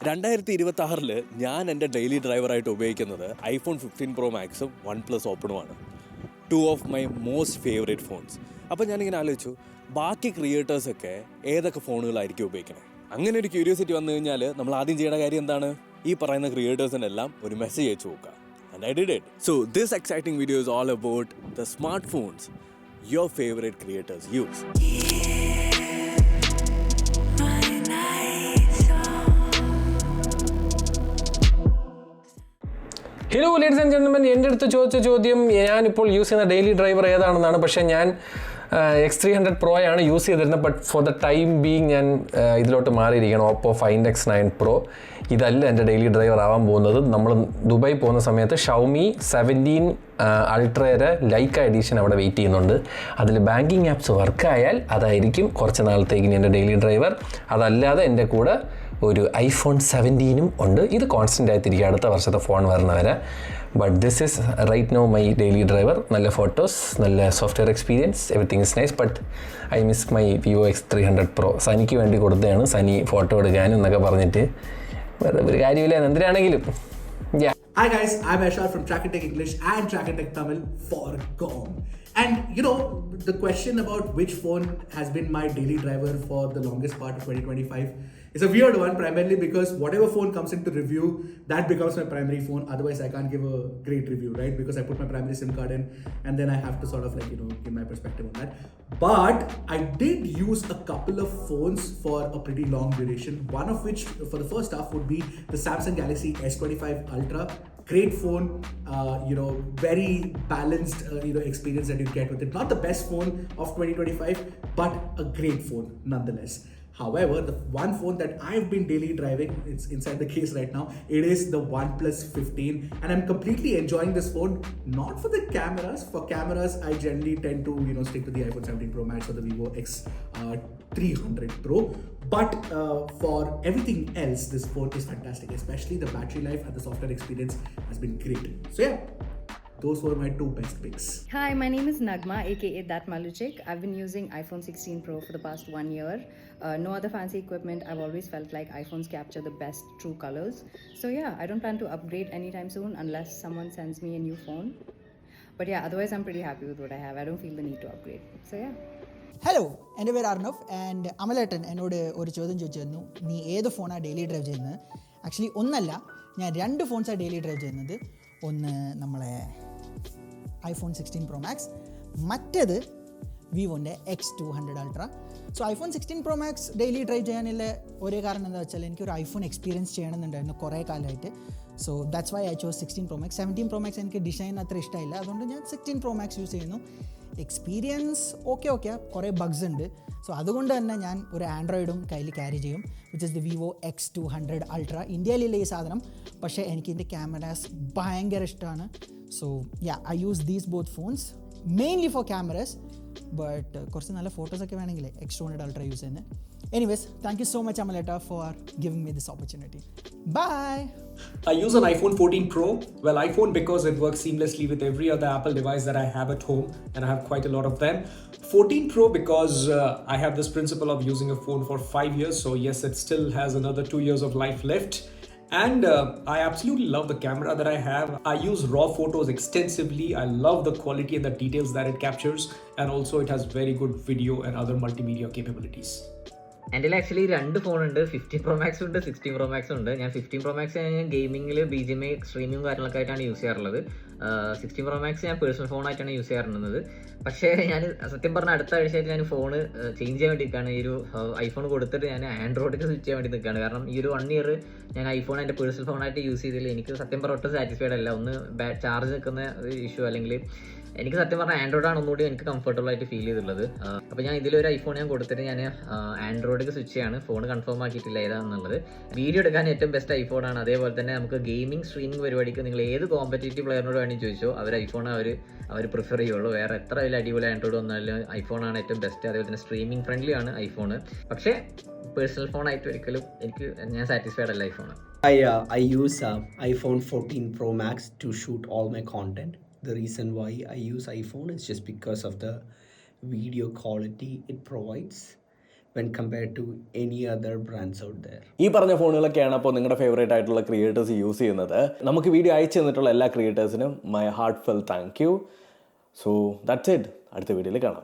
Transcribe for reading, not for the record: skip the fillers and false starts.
2026 ഞാൻ എൻ്റെ ഡെയിലി ഡ്രൈവറായിട്ട് ഉപയോഗിക്കുന്നത് ഐഫോൺ 15 പ്രോ മാക്സും OnePlus ഓപ്പണുമാണ്. 2 of my most favourite phones. അപ്പോൾ ഞാനിങ്ങനെ ആലോചിച്ചു, ബാക്കി ക്രിയേറ്റേഴ്സൊക്കെ ഏതൊക്കെ ഫോണുകളായിരിക്കും ഉപയോഗിക്കണേ. അങ്ങനെ ഒരു ക്യൂരിയോസിറ്റി വന്നു കഴിഞ്ഞാൽ നമ്മൾ ആദ്യം ചെയ്യേണ്ട കാര്യം എന്താണ്? ഈ പറയുന്ന ക്രിയേറ്റേഴ്സിനെല്ലാം ഒരു മെസ്സേജ് അയച്ചു നോക്കുക. And I did it. So this exciting video is all about the smartphones your favorite creators use. Hello ladies and gentlemen, എൻ്റെ അടുത്ത് ചോദിച്ച ചോദ്യം ഞാനിപ്പോൾ യൂസ് ചെയ്യുന്ന ഡെയിലി ഡ്രൈവർ ഏതാണെന്നാണ്. പക്ഷേ ഞാൻ X300 Pro ആണ് യൂസ് ചെയ്തിരുന്നത്. But for the time being ഞാൻ ഇതിലോട്ട് മാറിയിരിക്കണം. Oppo find X9 Pro. ഇതല്ല എൻ്റെ ഡെയിലി ഡ്രൈവർ ആവാൻ പോകുന്നത്. നമ്മൾ ദുബായ് പോകുന്ന സമയത്ത് ഷൗമി 17 അൾട്രയുടെ ലൈക്ക എഡിഷൻ അവിടെ വെയിറ്റ് ചെയ്യുന്നുണ്ട്. അതിൽ ബാങ്കിങ് ആപ്സ് വർക്കായാൽ അതായിരിക്കും കുറച്ച് നാളത്തേക്ക് എൻ്റെ ഡെയിലി ഡ്രൈവർ. അതല്ലാതെ എൻ്റെ കൂടെ ഒരു ഐഫോൺ 17 ഉണ്ട്. ഇത് കോൺസ്റ്റൻ്റ് ആയിട്ടിരിക്കും അടുത്ത വർഷത്തെ ഫോൺ വരുന്നവരെ. But this is right now my daily driver. നല്ല ഫോട്ടോസ്, നല്ല software experience, everything is nice. But I miss my Vivo X300 Pro. സനിക്ക് വേണ്ടി കൊടുത്തതാണ്. സനി ഫോട്ടോ എടുക്കാനും എന്നൊക്കെ പറഞ്ഞിട്ട് ഒരു കാര്യമില്ല എന്തിനാണെങ്കിലും. Hi guys, I'm Ershad from Trakin English and Trakin Tamil for GOM. And you know, the question about which phone has been my daily driver for the longest part of 2025 is a weird one, primarily because whatever phone comes into review, that becomes my primary phone. Otherwise, I can't give a great review, right? Because I put my primary SIM card in and then I have to sort of like, you know, give my perspective on that. But I did use a couple of phones for a pretty long duration. One of which, for the first half, would be the Samsung Galaxy S25 Ultra. Great phone, very balanced, experience that you get with it. Not the best phone of 2025, but a great phone nonetheless. However, the one phone that I've been daily driving, it's inside the case right now, it is the OnePlus 15. And I'm completely enjoying this phone, not for the cameras. For cameras, I generally tend to, stick to the iPhone 17 Pro Max or the Vivo X200 Pro. But for everything else, this phone is fantastic, especially the battery life and the software experience has been great. So yeah, those were my two best picks. Hi, my name is Nagma, aka ThatMalluChick. I've been using iPhone 16 Pro for the past 1 year. No other fancy equipment. I've always felt like iPhones capture the best true colors. So yeah, I don't plan to upgrade anytime soon unless someone sends me a new phone. But yeah, otherwise I'm pretty happy with what I have. I don't feel the need to upgrade. So yeah. Hello, എൻ്റെ പേര് Arnav and അമലേട്ടൻ എന്നോട് ഒരു ചോദ്യം ചോദിച്ചിരുന്നു, നീ ഏത് ഫോണാണ് daily drive ചെയ്യുന്നത്? ആക്ച്വലി ഒന്നല്ല, ഞാൻ 2 ഫോൺസാണ് ഡെയിലി ഡ്രൈവ് ചെയ്യുന്നത്. ഒന്ന് നമ്മളെ ഐഫോൺ 16 Pro Max, മറ്റേത് വിവോൻ്റെ X200 Ultra. So iPhone 16 Pro Max daily drive ചെയ്യാനുള്ള ഒരേ കാരണം എന്താ വെച്ചാൽ എനിക്കൊരു ഐഫോൺ എക്സ്പീരിയൻസ് ചെയ്യണമെന്നുണ്ടായിരുന്നു കുറേ കാലമായിട്ട്. So that's why I chose 16 Pro Max. 17 Pro Max എനിക്ക് ഡിസൈൻ അത്ര ഇഷ്ടമായില്ല, അതുകൊണ്ട് ഞാൻ 16 Pro Max യൂസ് ചെയ്യുന്നു. എക്സ്പീരിയൻസ് ഓക്കെ കുറേ ബഗ്സ് ഉണ്ട്. സോ അതുകൊണ്ട് തന്നെ ഞാൻ ഒരു ആൻഡ്രോയിഡും കയ്യിൽ ക്യാരി ചെയ്യും, which is the Vivo X200 Ultra. ഇന്ത്യയിലില്ല ഈ സാധനം, പക്ഷേ എനിക്ക് ഇതിൻ്റെ ക്യാമറാസ് ഭയങ്കര ഇഷ്ടമാണ്. So yeah, I use these both phones mainly four cameras. But കുറച്ച് നല്ല ഫോട്ടോസൊക്കെ വേണമെങ്കിൽ X200 Ultra യൂസ് ചെയ്യുന്നത്. Anyways, thank you so much, Amaleta, for giving me this opportunity. Bye! I use an iPhone 14 Pro. Well, iPhone because it works seamlessly with every other Apple device that I have at home, and I have quite a lot of them. 14 Pro because I have this principle of using a phone for 5 years, so yes, it still has another 2 years of life left. And I absolutely love the camera that I have. I use raw photos extensively. I love the quality and the details that it captures, and also it has very good video and other multimedia capabilities. എൻ്റെ actually 2 ഫോണുണ്ട്. 15 Pro Max ഉണ്ട്, 16 Pro Max ഉണ്ട്. ഞാൻ 15 Pro Max ഞാൻ ഗെയിമിങ്ങിൽ BGMI സ്ട്രീമിങ്ങും കാര്യങ്ങളൊക്കെ ആയിട്ടാണ് use ചെയ്യാറുള്ളത്. 16 Pro Max ഞാൻ പേഴ്സണൽ ഫോണായിട്ടാണ് യൂസ് ചെയ്യാറുള്ളത്. പക്ഷേ ഞാൻ സത്യം പറഞ്ഞാൽ അടുത്ത ആഴ്ചയായിട്ട് ഞാൻ ഫോണ് ചേഞ്ച് ചെയ്യാൻ വേണ്ടി നിൽക്കുകയാണ്. ഈ ഒരു ഐഫോൺ കൊടുത്തിട്ട് ഞാൻ ആൻഡ്രോയിഡിലേക്ക് സ്വിച്ച് ചെയ്യാൻ വേണ്ടി നിൽക്കുകയാണ്. കാരണം ഈ ഒരു 1 ഇയർ ഞാൻ ഐഫോൺ എൻ്റെ പേഴ്സണൽ ഫോണായിട്ട് യൂസ് ചെയ്തതിൽ എനിക്ക് സത്യം പറഞ്ഞാൽ ഒട്ടും സാറ്റിസ്ഫൈഡ് അല്ല. ഒന്ന് ചാർജ് നിൽക്കുന്ന ഇഷ്യൂ, അല്ലെങ്കിൽ എനിക്ക് സത്യം പറഞ്ഞാൽ ആൻഡ്രോയിഡാണ് ഒന്നുകൂടി എനിക്ക് കംഫർട്ടബിൾ ആയിട്ട് ഫീൽ ചെയ്തിട്ടുള്ളത്. അപ്പോൾ ഞാൻ ഇതിലൊരു ഐഫോൺ ഞാൻ കൊടുത്തിട്ട് ഞാൻ ആൻഡ്രോയിഡിലേക്ക് സ്വിച്ച് ചെയ്യാണ്. ഫോൺ കൺഫേം ആക്കിയിട്ടില്ല ഏതാണെന്നുള്ളത്. വീഡിയോ എടുക്കാൻ ഏറ്റവും ബെസ്റ്റ് ഐഫോണാണ്. അതേപോലെ തന്നെ നമുക്ക് ഗെയിമിംഗ് സ്ട്രീമിംഗ് പരിപാടിക്ക് നിങ്ങൾ ഏത് കോമ്പറ്റേറ്റീവ് പ്ലെയറിനോട് വേണമെങ്കിൽ ചോദിച്ചോ, അവർ ഐഫോൺ അവർ പ്രിഫർ ചെയ്യുള്ളൂ. വേറെ എത്ര വലിയ അടിപൊളി ആൻഡ്രോയിഡ് വന്നാലും ഐഫോണാണ് ഏറ്റവും ബെസ്റ്റ്. അതേപോലെ തന്നെ സ്ട്രീമിംഗ് ഫ്രണ്ട്ലി ആണ് ഐഫോൺ. പക്ഷേ പേഴ്സണൽ ഫോണായിട്ട് ഒരിക്കലും ഞാൻ സാറ്റിസ്ഫൈഡ് അല്ല iPhone. I use iPhone 14 Pro Max to shoot all my content. The reason why I use iPhone is just because of the video quality it provides. when compared to any other brands out there. ഈ പറഞ്ഞ ഫോണുകളൊക്കെയാണ് അപ്പോൾ നിങ്ങളുടെ favourite ആയിട്ടുള്ള creators use ചെയ്യുന്നത്. നമുക്ക് video അയച്ചു തന്നിട്ടുള്ള എല്ലാ ക്രിയേറ്റേഴ്സിനും my heartfelt thank you. So that's it. അടുത്ത വീഡിയോയിൽ കാണാം.